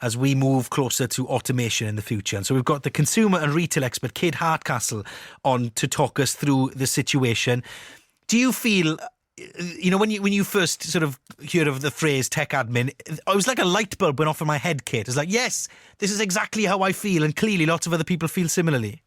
as we move closer to automation in the future. And so we've got the consumer and retail expert, Kate Hardcastle, on to talk us through the situation. Do you feel, when you first sort of heard of the phrase tech admin, it was like a light bulb went off in my head, Kate. It's like, yes, this is exactly how I feel. And clearly lots of other people feel similarly.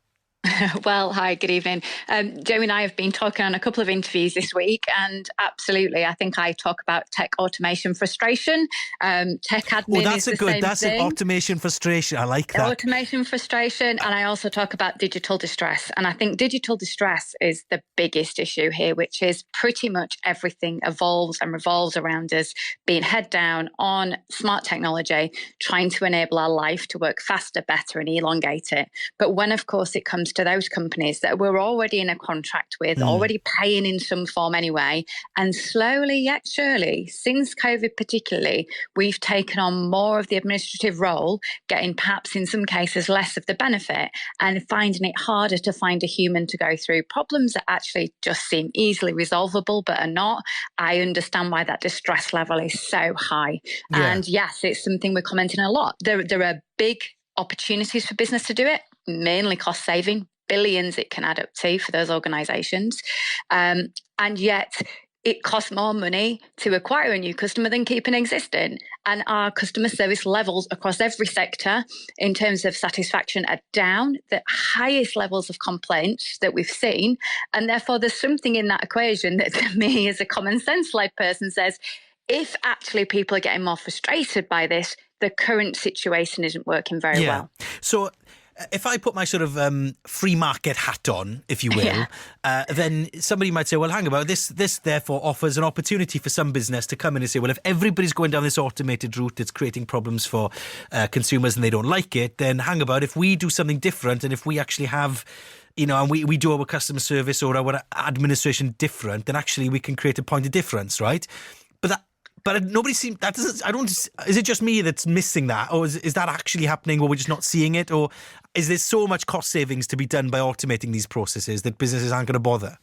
Well, hi, good evening. Joe and I have been talking on a couple of interviews this week, and absolutely, I think I talk about tech automation frustration. Tech admin that's an automation frustration. I like that. Automation frustration, and I also talk about digital distress. And I think digital distress is the biggest issue here, which is pretty much everything evolves and revolves around us being head down on smart technology, trying to enable our life to work faster, better, and elongate it. But when, of course, it comes to those companies that we're already in a contract with, already paying in some form anyway, and slowly yet surely, since COVID particularly, we've taken on more of the administrative role, getting perhaps in some cases less of the benefit, and finding it harder to find a human to go through problems that actually just seem easily resolvable but are not. I understand why that distress level is so high. Yeah. And yes, it's something we're commenting a lot. There are big opportunities for business to do it, mainly cost saving, billions it can add up to for those organisations. And yet it costs more money to acquire a new customer than keep an existing. And our customer service levels across every sector in terms of satisfaction are down, the highest levels of complaints that we've seen. And therefore there's something in that equation that to me as a common sense like person says, if actually people are getting more frustrated by this, the current situation isn't working very well. So if I put my sort of free market hat on, if you will, then somebody might say, well, hang about, this therefore offers an opportunity for some business to come in and say, well, if everybody's going down this automated route that's creating problems for consumers and they don't like it, then hang about, if we do something different and if we actually have, and we do our customer service or our administration different, then actually we can create a point of difference, right? But nobody seems, is it just me that's missing that? Or is that actually happening, or we're just not seeing it? Or is there so much cost savings to be done by automating these processes that businesses aren't going to bother?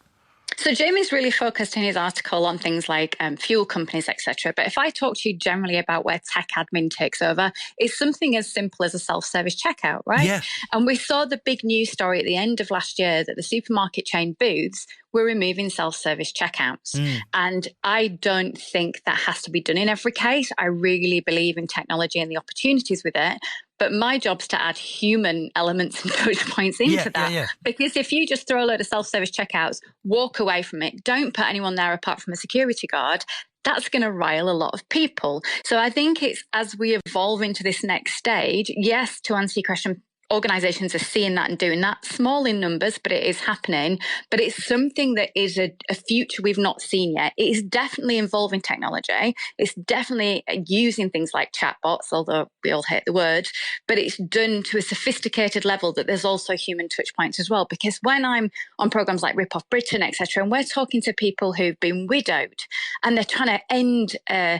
So Jamie's really focused in his article on things like fuel companies, etc. But if I talk to you generally about where tech admin takes over, it's something as simple as a self-service checkout, right? Yeah. And we saw the big news story at the end of last year that the supermarket chain Booths were removing self-service checkouts. And I don't think that has to be done in every case. I really believe in technology and the opportunities with it. But my job's to add human elements and touch points into that. Yeah. Because if you just throw a load of self-service checkouts, walk away from it, don't put anyone there apart from a security guard, that's going to rile a lot of people. So I think it's as we evolve into this next stage, yes, to answer your question, organisations are seeing that and doing that, small in numbers, but it is happening. But it's something that is a future we've not seen yet. It is definitely involving technology. It's definitely using things like chatbots, although we all hate the word, but it's done to a sophisticated level that there's also human touch points as well. Because when I'm on programmes like Rip Off Britain, etc., and we're talking to people who've been widowed and they're trying to end a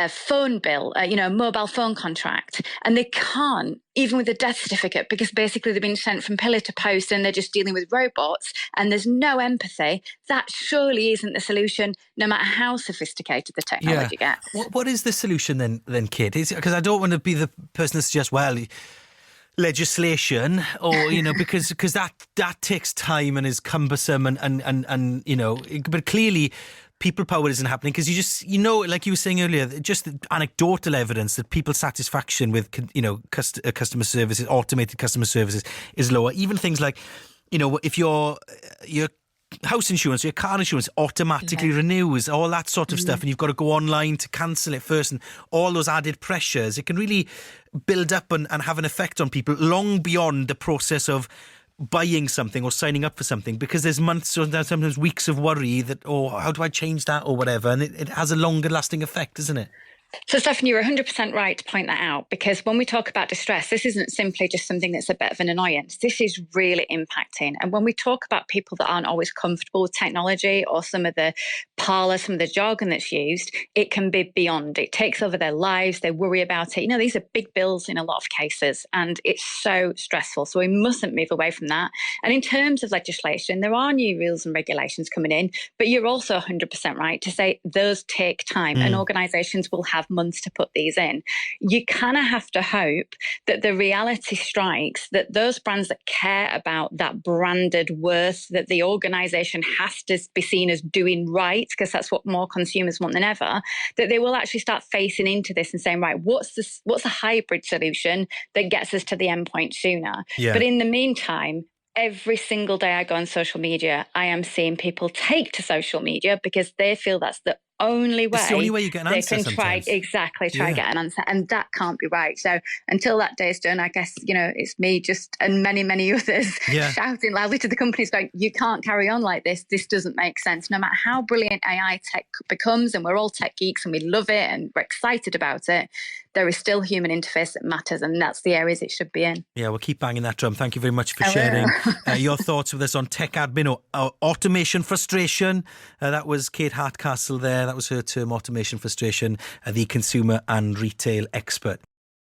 phone bill, a mobile phone contract, and they can't, even with a death certificate, because basically they've been sent from pillar to post and they're just dealing with robots and there's no empathy. That surely isn't the solution, no matter how sophisticated the technology gets. What is the solution then, Kate? Because I don't want to be the person that suggests, well, legislation or because that takes time and is cumbersome and but clearly people power isn't happening because like you were saying earlier, just the anecdotal evidence that people's satisfaction with customer services, automated customer services, is lower. Even things like if your house insurance or your car insurance automatically renews, all that sort of stuff, and you've got to go online to cancel it first, and all those added pressures, it can really build up and have an effect on people long beyond the process of buying something or signing up for something, because there's months or sometimes weeks of worry that, how do I change that or whatever, and it has a longer lasting effect, isn't it? So, Stefan, you're 100% right to point that out, because when we talk about distress, this isn't simply just something that's a bit of an annoyance. This is really impacting. And when we talk about people that aren't always comfortable with technology or some of the parlour, some of the jargon that's used, it can be beyond. It takes over their lives. They worry about it. These are big bills in a lot of cases, and it's so stressful. So we mustn't move away from that. And in terms of legislation, there are new rules and regulations coming in, but you're also 100% right to say those take time, and organisations will have have months to put these in. You kind of have to hope that the reality strikes that those brands that care about that branded worth, that the organization has to be seen as doing right, because that's what more consumers want than ever, that they will actually start facing into this and saying, right, what's a hybrid solution that gets us to the endpoint sooner? Yeah. But in the meantime, every single day I go on social media, I am seeing people take to social media because they feel that's the only way. It's the only way you get an answer they can sometimes. try and get an answer, and that can't be right. So until that day is done, I guess, it's me just and many, many others shouting loudly to the companies going, you can't carry on like this. This doesn't make sense. No matter how brilliant AI tech becomes, and we're all tech geeks and we love it and we're excited about it, there is still human interface that matters, and that's the areas it should be in. Yeah, we'll keep banging that drum. Thank you very much for sharing your thoughts with us on tech admin or automation frustration. That was Kate Hardcastle there. That was her term, automation frustration, the consumer and retail expert.